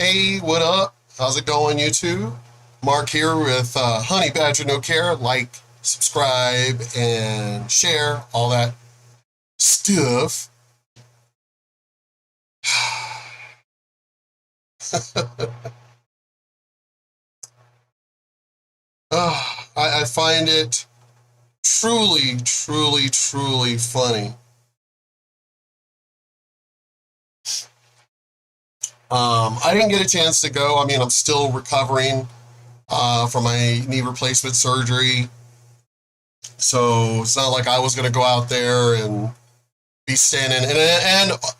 Hey, what up? How's it going, YouTube? Mark here with Honey Badger No Care. Like, subscribe, and share all that stuff. I find it truly, truly, truly funny. I didn't get a chance to go. I mean, I'm still recovering from my knee replacement surgery. So it's not like I was going to go out there and be standing.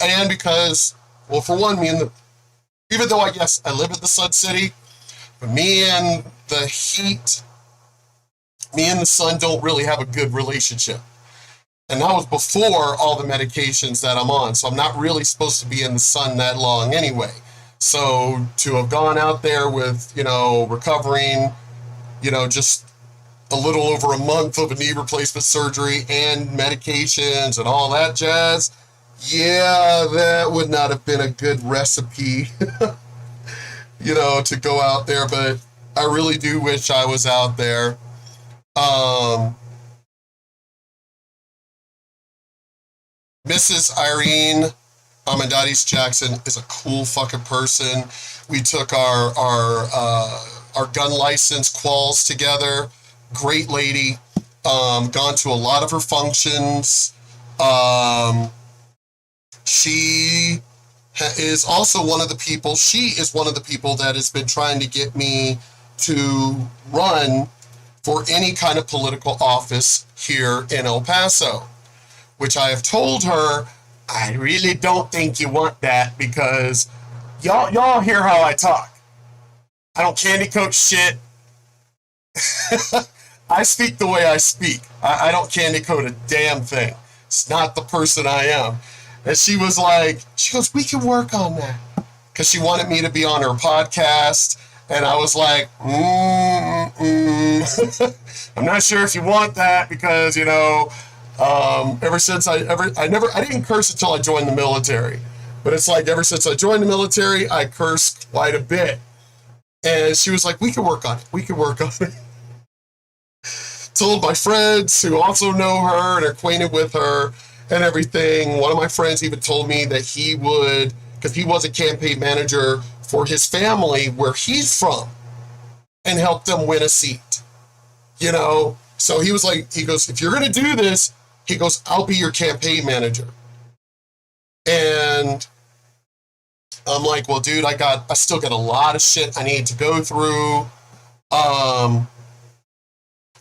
And because, well, for one, even though I live in the Sun City, but me and the heat, me and the sun don't really have a good relationship. And that was before all the medications that I'm on. So I'm not really supposed to be in the sun that long anyway. So to have gone out there with, recovering, just a little over a month of a knee replacement surgery and medications and all that jazz, yeah, that would not have been a good recipe, to go out there. But I really do wish I was out there. Um, Mrs. Irene Armendariz-Jackson is a cool fucking person. We took our gun license quals together. Great lady. Gone to a lot of her functions. Um, she is also one of the people. She is one of the people that has been trying to get me to run for any kind of political office here in El Paso, which I have told her, I really don't think you want that because y'all hear how I talk. I don't candy coat shit. I speak the way I speak. I don't candy coat a damn thing. It's not the person I am. And she goes, we can work on that. Because she wanted me to be on her podcast. And I was like, I'm not sure if you want that because, ever since I didn't curse until I joined the military. But it's like ever since I joined the military, I cursed quite a bit. And she was like, we can work on it. We can work on it. Told my friends who also know her and are acquainted with her and everything. One of my friends even told me that he would, because he was a campaign manager for his family where he's from, and help them win a seat. So he was like, he goes, if you're going to do this, he goes, I'll be your campaign manager. And I'm like, well, dude, I still got a lot of shit I need to go through. I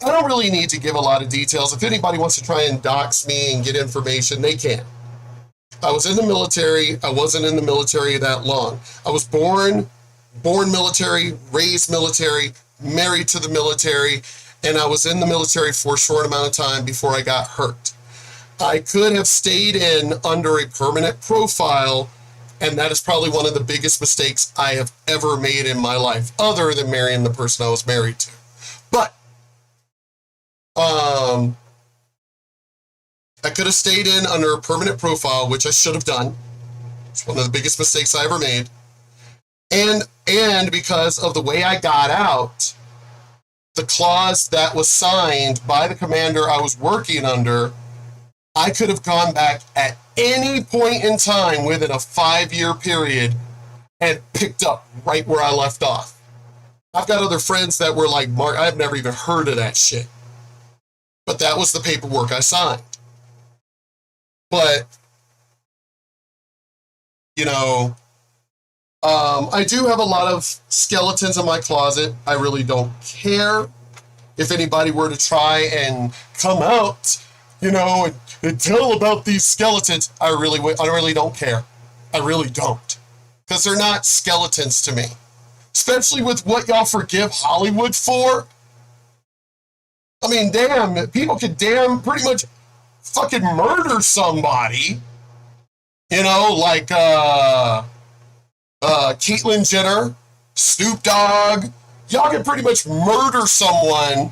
don't really need to give a lot of details. If anybody wants to try and dox me and get information, they can. I was in the military. I wasn't in the military that long. I was born military, raised military, married to the military, and I was in the military for a short amount of time before I got hurt. I could have stayed in under a permanent profile, and that is probably one of the biggest mistakes I have ever made in my life, other than marrying the person I was married to. But I could have stayed in under a permanent profile, which I should have done. It's one of the biggest mistakes I ever made. And because of the way I got out, the clause that was signed by the commander I was working under, I could have gone back at any point in time within a 5-year period and picked up right where I left off. I've got other friends that were like, Mark, I've never even heard of that shit. But that was the paperwork I signed. But, I do have a lot of skeletons in my closet. I really don't care if anybody were to try and come out, and tell about these skeletons. I really don't care. I really don't. Because they're not skeletons to me. Especially with what y'all forgive Hollywood for. I mean, damn, people could pretty much fucking murder somebody. Like Caitlyn Jenner, Snoop Dogg. Y'all can pretty much murder someone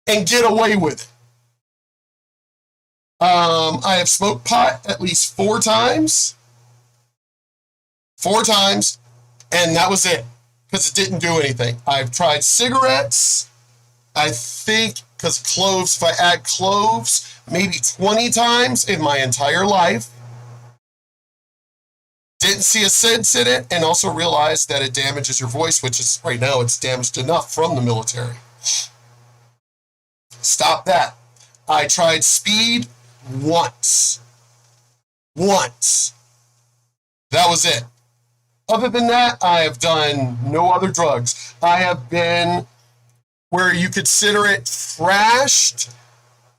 and get away with it. I have smoked pot at least 4 times. 4 times, and that was it, because it didn't do anything. I've tried cigarettes, I think, because cloves, if I add cloves, maybe 20 times in my entire life. Didn't see a sense in it, and also realized that it damages your voice, which is, right now, it's damaged enough from the military. Stop that. I tried speed once. Once. That was it. Other than that, I have done no other drugs. I have been, where you consider it, thrashed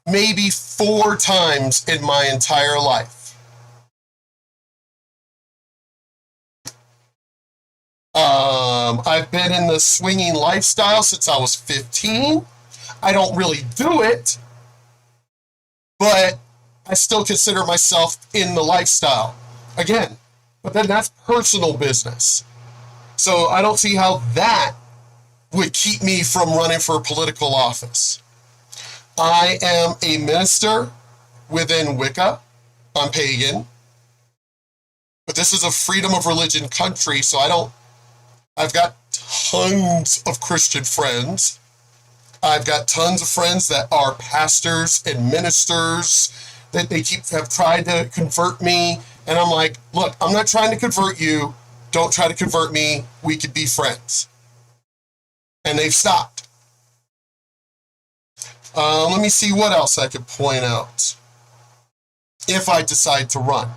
maybe 4 times in my entire life. I've been in the swinging lifestyle since I was 15. I don't really do it, but I still consider myself in the lifestyle. Again, but then that's personal business. So I don't see how that would keep me from running for political office. I am a minister within Wicca. I'm pagan. But this is a freedom of religion country, so I've got tons of Christian friends. I've got tons of friends that are pastors and ministers that have tried to convert me. And I'm like, look, I'm not trying to convert you. Don't try to convert me. We could be friends. And they've stopped. Let me see what else I could point out if I decide to run.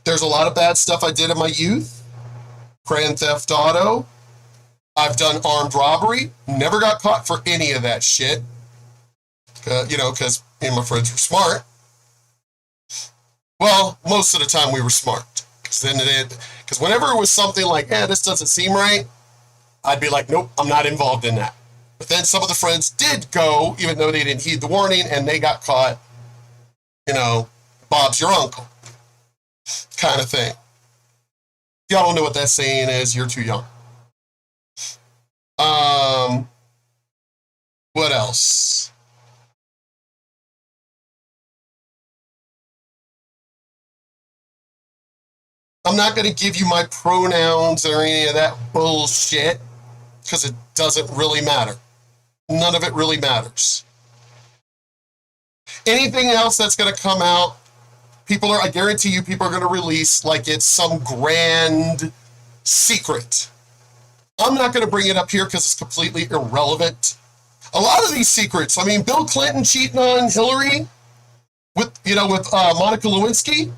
There's a lot of bad stuff I did in my youth. Grand theft auto. I've done armed robbery. Never got caught for any of that shit. Because me and my friends were smart. Well, most of the time we were smart. Because whenever it was something like, this doesn't seem right, I'd be like, nope, I'm not involved in that. But then some of the friends did go, even though they didn't heed the warning, and they got caught, Bob's your uncle kind of thing. If y'all don't know what that saying is, you're too young. What else? I'm not going to give you my pronouns or any of that bullshit because it doesn't really matter. None of it really matters. Anything else that's going to come out, I guarantee you, people are going to release like it's some grand secret. I'm not going to bring it up here because it's completely irrelevant. A lot of these secrets, Bill Clinton cheating on Hillary with Monica Lewinsky,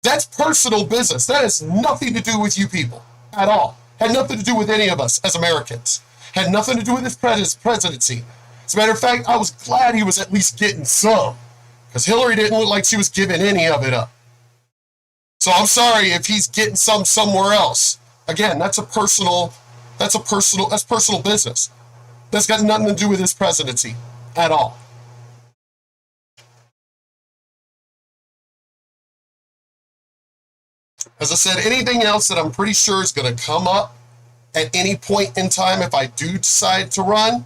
that's personal business. That has nothing to do with you people at all. Had nothing to do with any of us as Americans. Had nothing to do with his presidency. As a matter of fact, I was glad he was at least getting some, because Hillary didn't look like she was giving any of it up. So I'm sorry if he's getting some somewhere else. Again, that's personal business. That's got nothing to do with his presidency at all. As I said, anything else that I'm pretty sure is going to come up at any point in time if I do decide to run,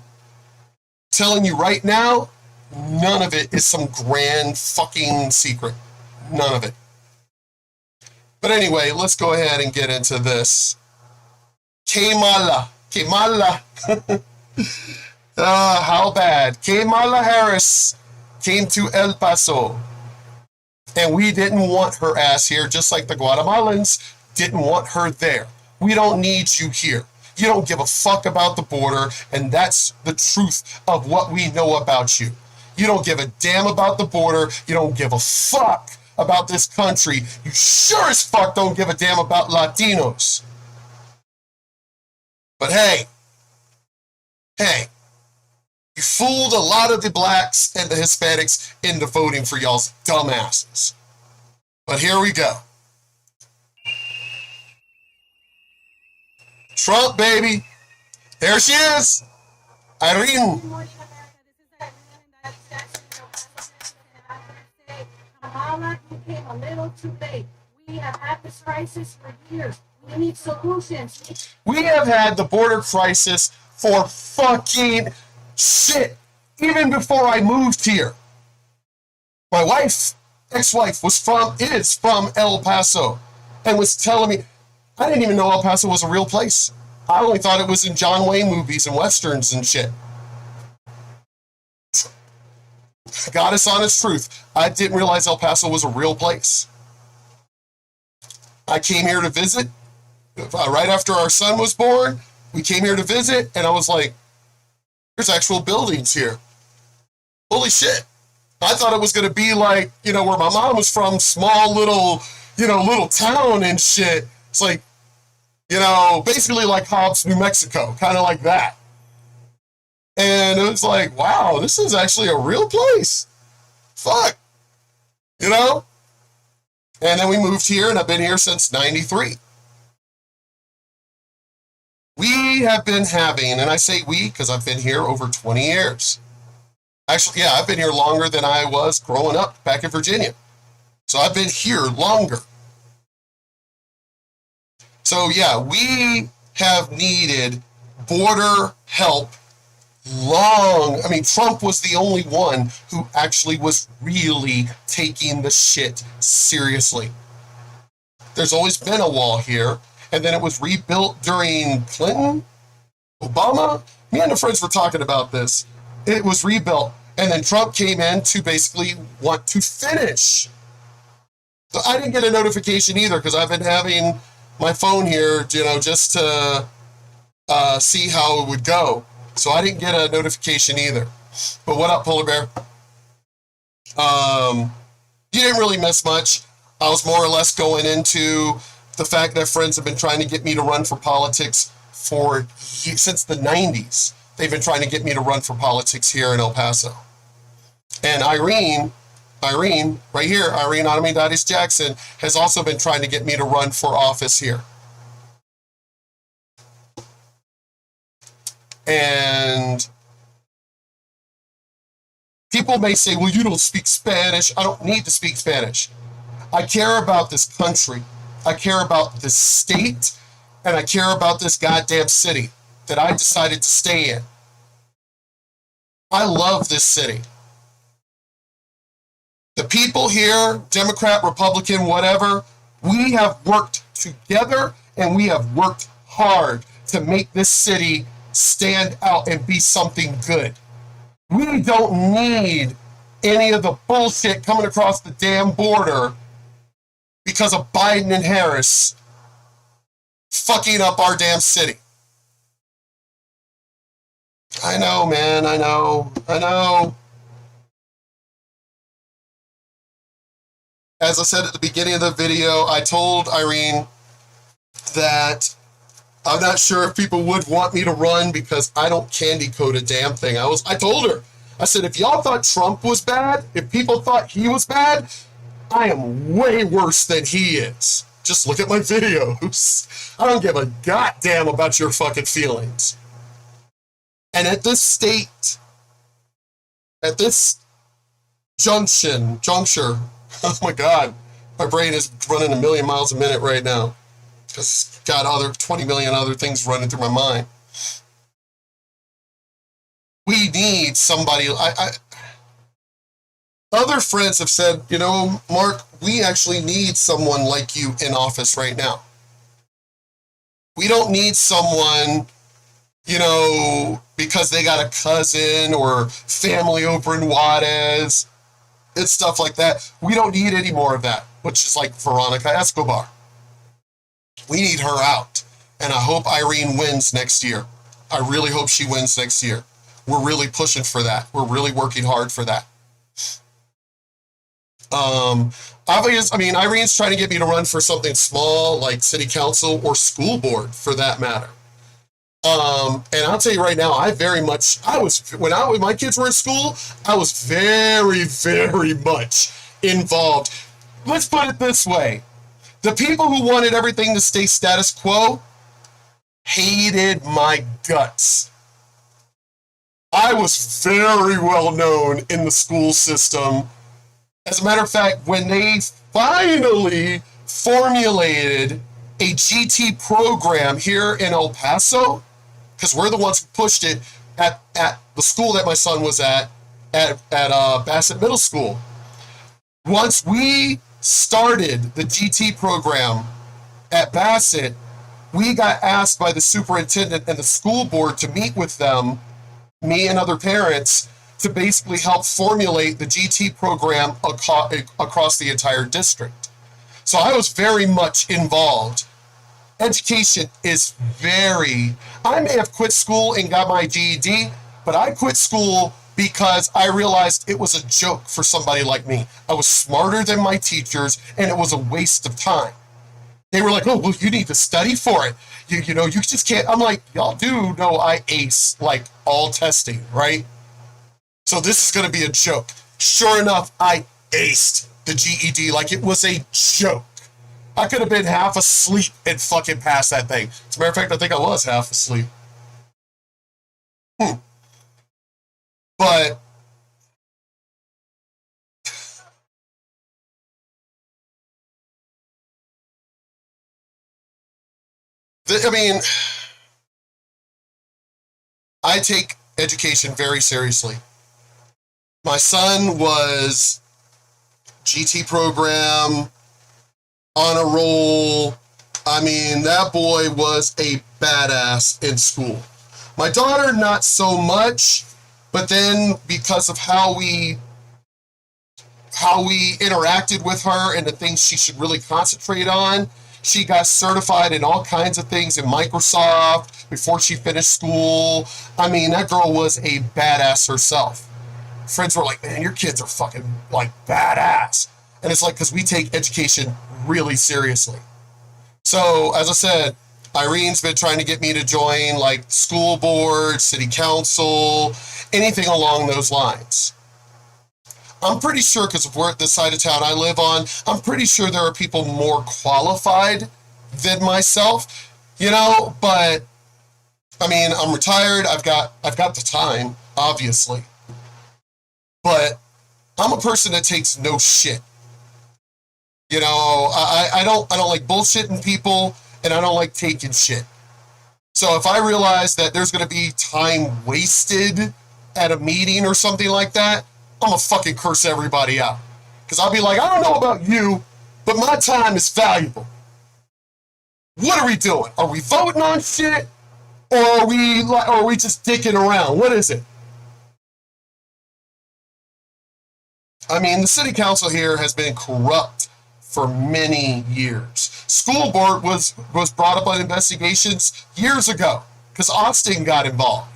telling you right now, none of it is some grand fucking secret. None of it. But anyway, let's go ahead and get into this. Kamala. How bad? Kamala Harris came to El Paso. And we didn't want her ass here, just like the Guatemalans didn't want her there. We don't need you here. You don't give a fuck about the border, and that's the truth of what we know about you. You don't give a damn about the border. You don't give a fuck about this country. You sure as fuck don't give a damn about Latinos. But hey, you fooled a lot of the blacks and the Hispanics into voting for y'all's dumbasses. But here we go. Trump, baby. There she is. Irene. Good morning, America. This is Irene Armendariz-Jackson, and I'm going to say, Kamala, you came a little too late. We have had this crisis for years. We need solutions. We have had the border crisis for fucking shit. Even before I moved here. My wife ex-wife is from El Paso and was telling me, I didn't even know El Paso was a real place. I only thought it was in John Wayne movies and Westerns and shit. Goddess honest truth. I didn't realize El Paso was a real place. I came here to visit right after our son was born. We came here to visit, and I was like, there's actual buildings here. Holy shit. I thought it was going to be like, where my mom was from, small little, little town and shit. It's like, basically like Hobbs, New Mexico, kind of like that. And it was like, wow, this is actually a real place. Fuck. And then we moved here, and I've been here since 93. We have been having, and I say we because I've been here over 20 years. Actually, yeah, I've been here longer than I was growing up back in Virginia. So I've been here longer. So yeah, we have needed border help Trump was the only one who actually was really taking the shit seriously. There's always been a wall here, and then it was rebuilt during Clinton, Obama. Me and the friends were talking about this. It was rebuilt, and then Trump came in to basically want to finish. So I didn't get a notification either because I've been having my phone here, just to see how it would go. So I didn't get a notification either. But what up, Polar Bear? You didn't really miss much. I was more or less going into the fact that friends have been trying to get me to run for politics since the 90s. They've been trying to get me to run for politics here in El Paso. And Irene, right here, Irene Armendariz-Jackson, has also been trying to get me to run for office here. And people may say, well, you don't speak Spanish. I don't need to speak Spanish. I care about this country. I care about this state. And I care about this goddamn city that I decided to stay in. I love this city. The people here, Democrat, Republican, whatever, we have worked together and we have worked hard to make this city stand out and be something good. We don't need any of the bullshit coming across the damn border because of Biden and Harris fucking up our damn city. I know, man, I know. As I said at the beginning of the video, I told Irene that I'm not sure if people would want me to run because I don't candy coat a damn thing. I told her, I said, if y'all thought Trump was bad, if people thought he was bad, I am way worse than he is. Just look at my videos. I don't give a goddamn about your fucking feelings. And at this juncture, oh my God, my brain is running a million miles a minute right now. Because it's got 20 million other things running through my mind. We need somebody. Other friends have said, Mark, we actually need someone like you in office right now. We don't need someone, because they got a cousin or family over in Juarez. It's stuff like that. We don't need any more of that, which is like Veronica Escobar. We need her out. And I hope Irene wins next year. I really hope she wins next year. We're really pushing for that. We're really working hard for that. Irene's trying to get me to run for something small like city council or school board for that matter. And I'll tell you right now, when my kids were in school, I was very, very much involved. Let's put it this way. The people who wanted everything to stay status quo hated my guts. I was very well known in the school system. As a matter of fact, when they finally formulated a GT program here in El Paso, because we're the ones who pushed it at the school that my son was at Bassett Middle School. Once we started the GT program at Bassett, we got asked by the superintendent and the school board to meet with them, me and other parents, to basically help formulate the GT program across the entire district. So I was very much involved. Education is very, I may have quit school and got my GED, but I quit school because I realized it was a joke for somebody like me. I was smarter than my teachers, and it was a waste of time. They were like, oh, well, you need to study for it. You know, you just can't. I'm like, y'all do know I ace like all testing, right? So this is going to be a joke. Sure enough, I aced the GED like it was a joke. I could have been half asleep and fucking passed that thing. As a matter of fact, I think I was half asleep. But I mean, I take education very seriously. My son was GT program, honor roll. I mean, that boy was a badass in school. My daughter, not so much, but then because of how we interacted with her and the things she should really concentrate on, she got certified in all kinds of things in Microsoft before she finished school. I mean, that girl was a badass herself. Friends were like, man, your kids are fucking like badass. And it's like, because we take education really seriously. So, as I said, Irene's been trying to get me to join like school board, city council, anything along those lines. I'm pretty sure, because of where the side of town I live on, I'm pretty sure there are people more qualified than myself, you know, but I mean, I'm retired. I've got the time, obviously. But I'm a person that takes no shit. You know, I don't like bullshitting people, and I don't like taking shit. So if I realize that there's going to be time wasted at a meeting or something like that, I'm going to fucking curse everybody out. Because I'll be like, I don't know about you, but my time is valuable. What are we doing? Are we voting on shit? Or are we just dicking around? What is it? I mean, the city council here has been corrupt for many years. School board was brought up on investigations years ago because Austin got involved.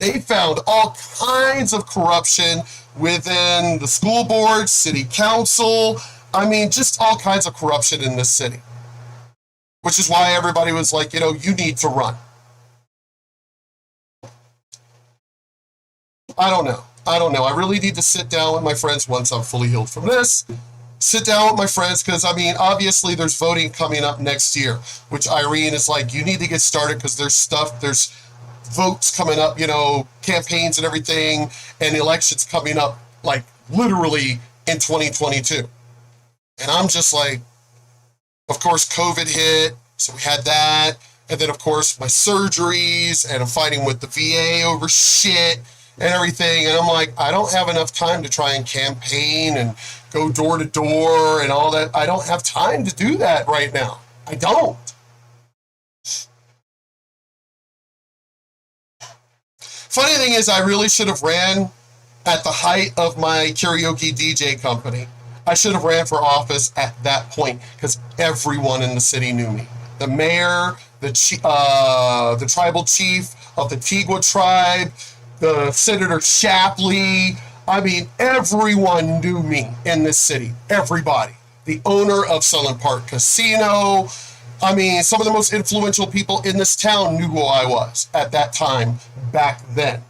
They found all kinds of corruption within the school board, city council. I mean, just all kinds of corruption in this city. Which is why everybody was like, you know, you need to run. I don't know. I really need to sit down with my friends once I'm fully healed from this. Sit down with my friends because, I mean, obviously there's voting coming up next year, which Irene is like, you need to get started because there's votes coming up, you know, campaigns and everything, and elections coming up, like, literally in 2022. And I'm just like, of course, COVID hit, so we had that. And then, of course, my surgeries, and I'm fighting with the VA over shit and everything. And I'm like, I don't have enough time to try and campaign and go door to door and all that. I don't have time to do that right now. I don't. Funny thing is, I really should have ran at the height of my karaoke DJ company. I should have ran for office at that point because everyone in the city knew me. The mayor, the tribal chief of the Tigwa tribe, the Senator Shapley. I mean, everyone knew me in this city. Everybody. The owner of Sunland Park Casino. I mean, some of the most influential people in this town knew who I was at that time, back then.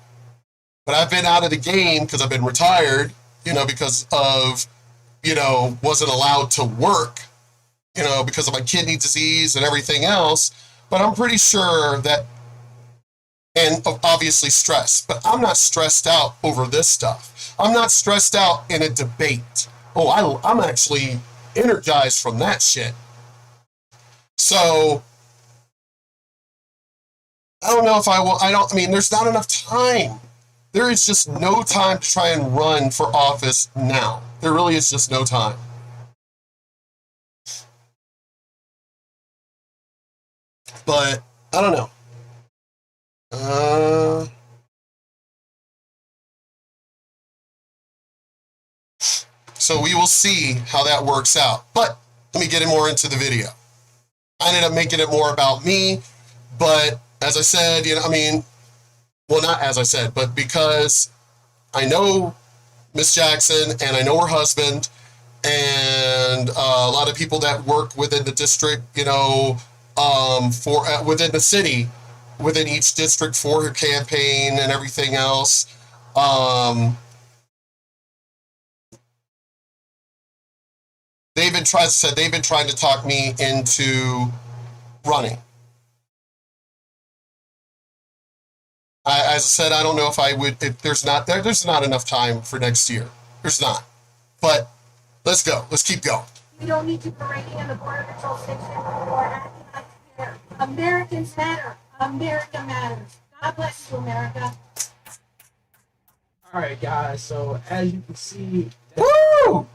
But I've been out of the game because I've been retired, you know, because of, you know, wasn't allowed to work, you know, because of my kidney disease and everything else. But I'm pretty sure that, and obviously stress, but I'm not stressed out over this stuff. I'm not stressed out in a debate. Oh, I'm actually energized from that shit. So, I don't know if I will. I mean, there's not enough time. There is just no time to try and run for office now. There really is just no time. But I don't know. So we will see how that works out. But let me get more into the video. I ended up making it more about me, but as I said, I mean, well, not as I said, but because I know Miss Jackson and I know her husband and a lot of people that work within the district, for within the city, within each district for her campaign and everything else. They've been trying to talk me into running. As I said, I don't know if I would. If there's not enough time for next year. There's not. But let's go. Let's keep going. We don't need you parading in the border patrol station or acting like you care. Americans matter. America matters. God bless you, America. All right, guys. So as you can see, woo!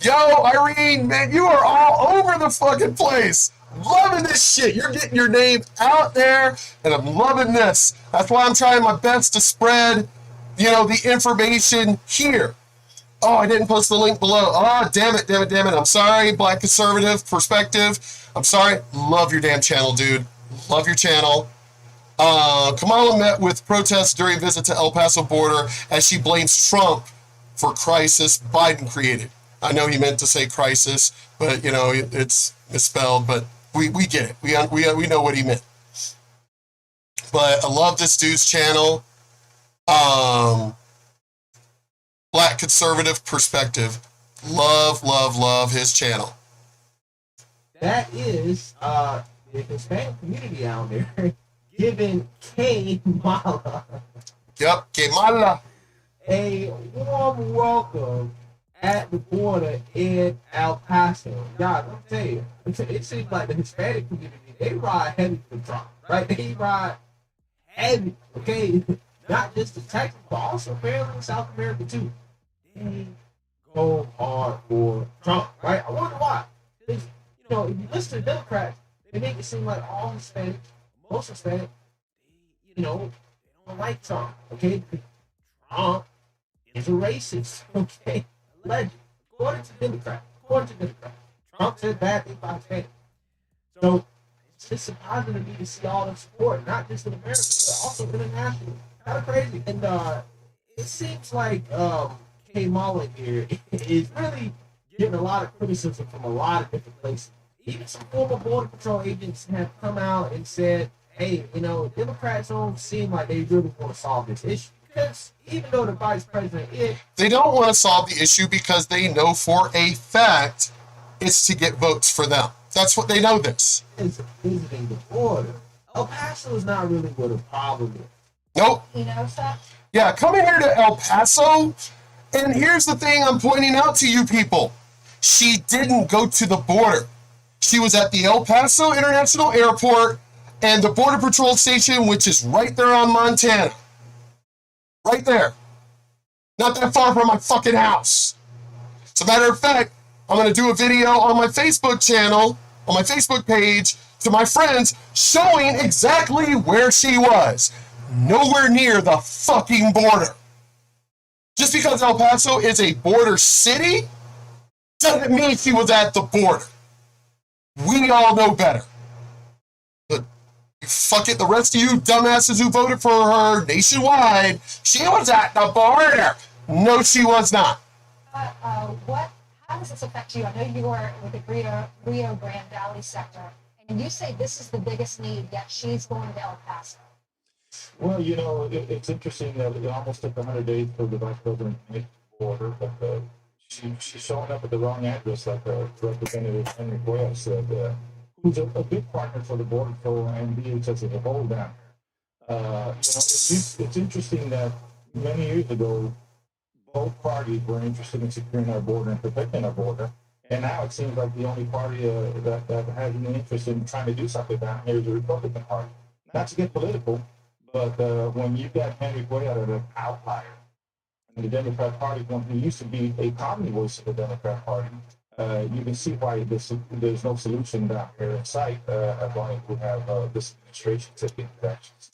Yo, Irene, man, you are all over the fucking place. Loving this shit. You're getting your name out there, and I'm loving this. That's why I'm trying my best to spread, the information here. Oh, I didn't post the link below. Oh, damn it. I'm sorry, Black Conservative Perspective. I'm sorry. Love your damn channel, dude. Love your channel. Kamala met with protests during visit to El Paso border as she blames Trump for crisis Biden created. I know he meant to say crisis, but it's misspelled. But we get it. We know what he meant. But I love this dude's channel. Black Conservative Perspective. Love his channel. That is the Hispanic community out there giving Kamala. Yep, Kamala. A warm welcome at the border in El Paso. God, let me tell you, it seems like the Hispanic community, they ride heavy for Trump, right? They ride heavy, okay? Not just the Texas, but also apparently in South America too. They go hard for Trump, right? I wonder why. Because, if you listen to Democrats, they make it seem like all Hispanic, most Hispanic, they don't like Trump, okay? Because Trump is a racist, okay? Legend. According to Democrats. Trump said bad things about Hispanic. So it's just surprising to me to see all the support, not just in America, but also internationally. Kind of crazy. And it seems like Kamala here is really getting a lot of criticism from a lot of different places. Even some former Border Patrol agents have come out and said, hey, Democrats don't seem like they really want to solve this issue. Because even though the vice president is... They don't want to solve the issue because they know for a fact it's to get votes for them. That's what they know this. Is visiting the border. El Paso is not really what the problem is. Nope. You know that? Yeah, coming here to El Paso, and here's the thing I'm pointing out to you people. She didn't go to the border. She was at the El Paso International Airport and the Border Patrol Station, which is right there on Montana. Right there. Not that far from my fucking house. As a matter of fact, I'm going to do a video on my Facebook channel, on my Facebook page, to my friends, showing exactly where she was. Nowhere near the fucking border. Just because El Paso is a border city, doesn't mean she was at the border. We all know better. But fuck it, the rest of you dumbasses who voted for her nationwide, she was at the border. No, she was not. How does this affect you? I know you are with the Rio Grande Valley sector, and you say this is the biggest need, yet she's going to El Paso. Well, it's interesting that it almost took 100 days for the vice president to make the border, but she's showing up at the wrong address, like Representative Henry Cuellar said, who's a big partner for the Border Patrol and DHS as a whole down here. It's interesting that many years ago, both parties were interested in securing our border and protecting our border, and now it seems like the only party that has any interest in trying to do something down here is the Republican Party. Not to get political, but when you got Henry Cuellar, an outlier, And the Democrat Party, who used to be a common voice of the Democrat Party, you can see why there's no solution down here in sight as long as we have this administration taking actions.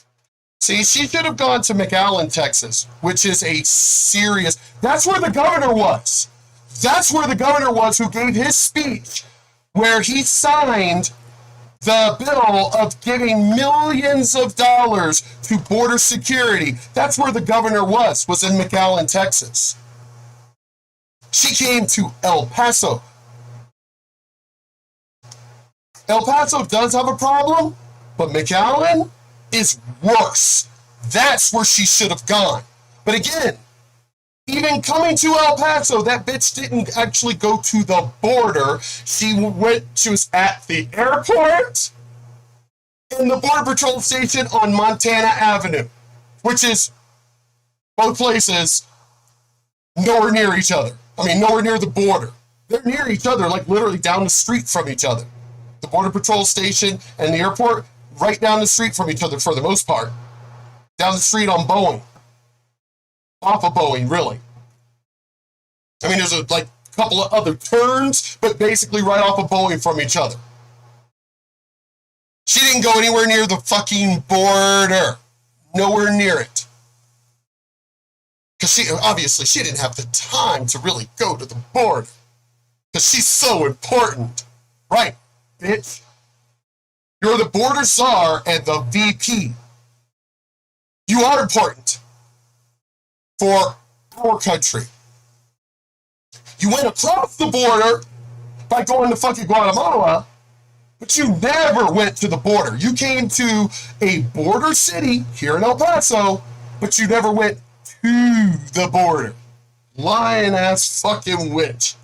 See, she should have gone to McAllen, Texas, which is a serious. That's where the governor was. That's where the governor was who gave his speech where he signed the bill of giving millions of dollars to border security. That's where the governor was in McAllen, Texas. She came to El Paso. El Paso does have a problem, but McAllen is worse. That's where she should have gone. But again, even coming to El Paso, that bitch didn't actually go to the border. She was at the airport and the Border Patrol station on Montana Avenue, which is both places nowhere near each other. I mean, nowhere near the border. They're near each other, like literally down the street from each other. The Border Patrol station and the airport, right down the street from each other for the most part. Down the street on Boeing. Off of Boeing, really. I mean, there's a couple of other turns, but basically right off of Boeing from each other. She didn't go anywhere near the fucking border. Nowhere near it. Because she didn't have the time to really go to the border. Because she's so important. Right, bitch. You're the border czar and the VP. You are important for our country. You went across the border by going to fucking Guatemala, but you never went to the border. You came to a border city here in El Paso, but you never went to the border. Lying ass fucking witch.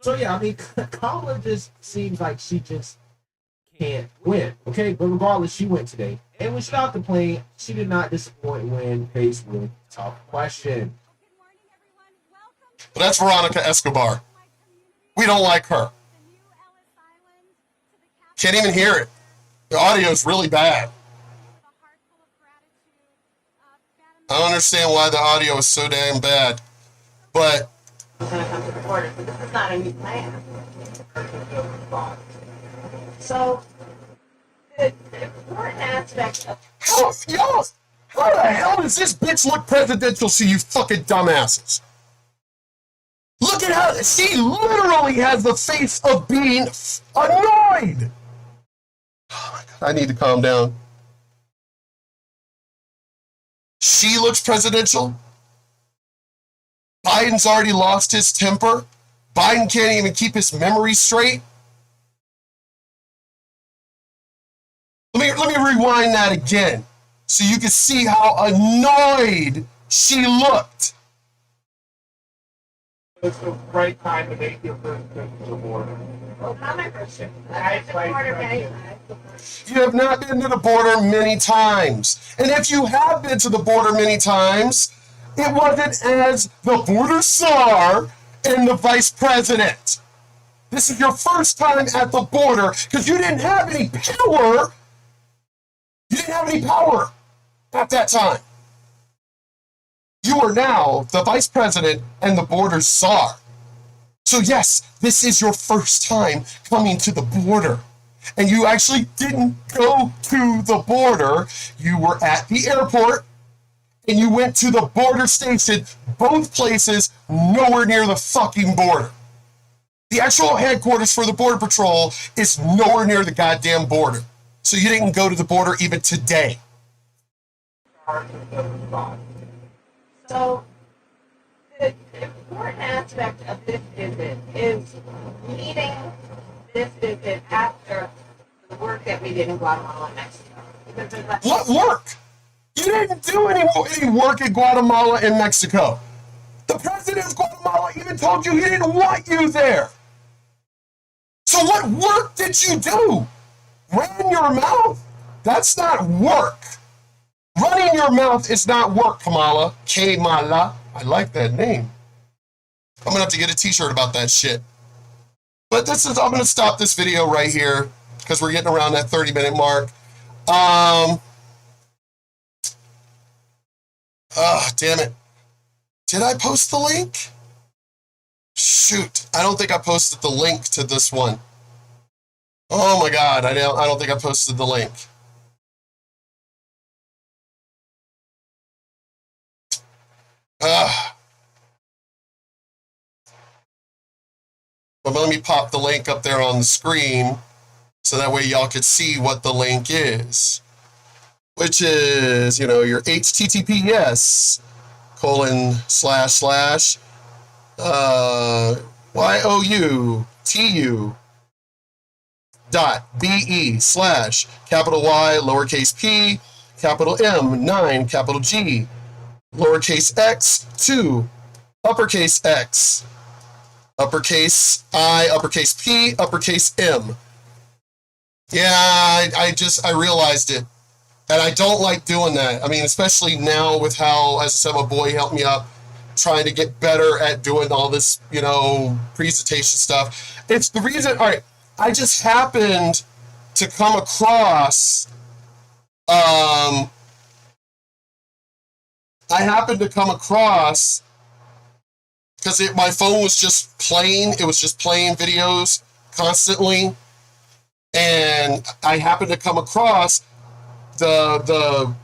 So yeah, I mean, Kamala just seems like she just can't win. Okay, but regardless, she went today, and when she got the plane, she did not disappoint when faced with a tough question. But that's Veronica Escobar. We don't like her. Can't even hear it. The audio is really bad. I don't understand why the audio is so damn bad. But This is not a new plan. So, the important aspect of how the hell does this bitch look presidential to you fucking dumbasses? Look at how she literally has the face of being annoyed. Oh my God, I need to calm down. She looks presidential. Biden's already lost his temper. Biden can't even keep his memory straight. Let me rewind that again so you can see how annoyed she looked. It's the right time to make your first trip to the border. well, not my first trip. I've been to the border many times. You have not been to the border many times. And if you have been to the border many times, it wasn't as the border czar and the vice president. This is your first time at the border because you didn't have any power. You didn't have any power at that time. You are now the vice president and the border czar. So yes, this is your first time coming to the border. And you actually didn't go to the border. You were at the airport and you went to the border station, both places nowhere near the fucking border. The actual headquarters for the Border Patrol is nowhere near the goddamn border. So you didn't go to the border even today. So, the important aspect of this visit is leading this visit after the work that we did in Guatemala and Mexico. Because there's like- What work? You didn't do any work in Guatemala and Mexico. The president of Guatemala even told you he didn't want you there. So what work did you do? Ran your mouth? That's not work. Running your mouth is not work, Kamala. Kamala. I like that name. I'm going to have to get a t-shirt about that shit. But I'm going to stop this video right here because we're getting around that 30-minute mark. Damn it. Did I post the link? Shoot, I don't think I posted the link to this one. Oh my God, I don't think I posted the link. But let me pop the link up there on the screen so that way y'all could see what the link is, which is, you know, your HTTPS :// YOUTU.BE/ Y p M 9 G x 2 X P M. Yeah, I realized it. And I don't like doing that. I mean, especially now with how, as I said, my boy helped me up trying to get better at doing all this, you know, presentation stuff. It's the reason, all right, I just happened to come across, because my phone was just playing, it was just playing videos constantly. And I happened to come across the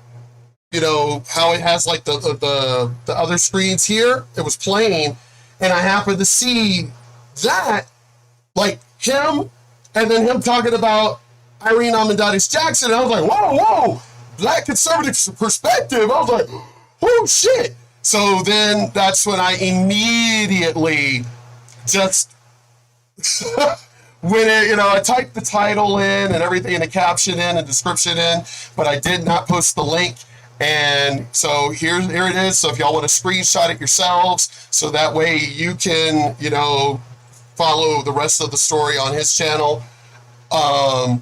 you know, how it has like the other screens here. It was playing, and I happened to see that, like him, and then him talking about Irene Armendariz-Jackson. And I was like, whoa, Black conservative perspective. I was like, oh shit. So then that's when I immediately just when it, you know, I typed the title in and everything, and the caption in and description in, but I did not post the link. And so here it is. So if y'all want to screenshot it yourselves, so that way you can, you know, follow the rest of the story on his channel. Oh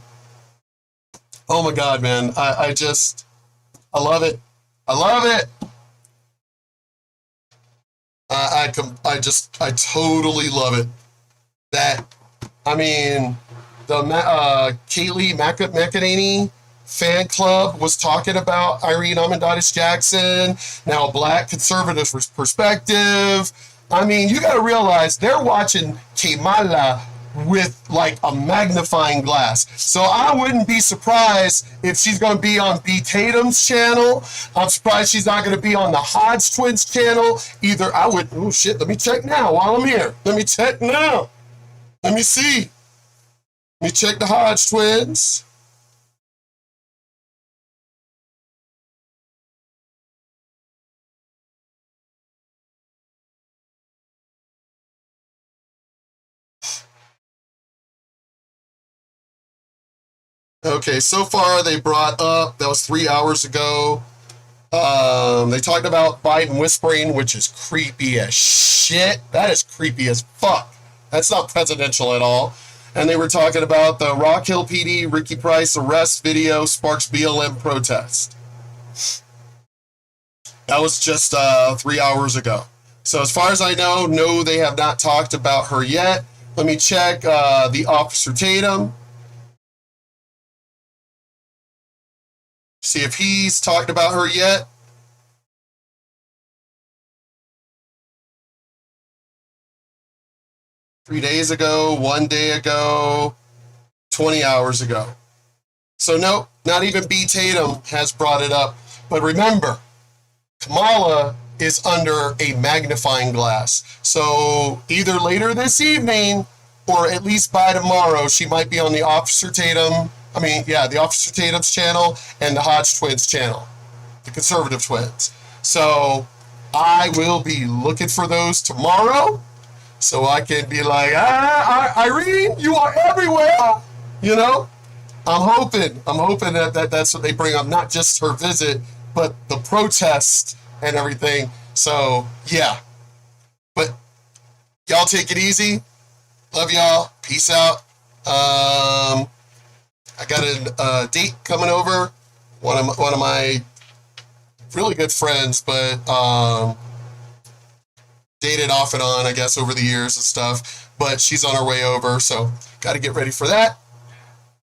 my God, man. I love it. I love it. I totally love it. That, I mean, the Kaylee McEnany fan club was talking about Irene Armendariz-Jackson, now Black conservative perspective. I mean, you got to realize they're watching Kamala with like a magnifying glass. So I wouldn't be surprised if she's going to be on B. Tatum's channel. I'm surprised she's not going to be on the Hodge twins channel either. Oh shit, let me check now while I'm here. Let me check now. Let me see. Let me check the Hodge twins. Okay, so far they brought up, that was 3 hours ago. They talked about Biden whispering, which is creepy as shit. That is creepy as fuck. That's not presidential at all. And they were talking about the Rock Hill PD Ricky Price arrest video sparks BLM protest. That was just 3 hours ago. So as far as I know, no, they have not talked about her yet. Let me check the Officer Tatum. See if he's talked about her yet. Three days ago, 1 day ago, 20 hours ago. So no, not even B. Tatum has brought it up. But remember, Kamala is under a magnifying glass. So either later this evening or at least by tomorrow, she might be on the Officer Tatum. The Officer Tatum's channel and the Hodge twins channel, the conservative twins. So I will be looking for those tomorrow so I can be like, Irene, you are everywhere. You know, I'm hoping that's what they bring up, not just her visit, but the protest and everything. So yeah, but y'all take it easy. Love y'all. Peace out. I got a date coming over. One of my really good friends, but dated off and on, I guess, over the years and stuff. But she's on her way over, so got to get ready for that.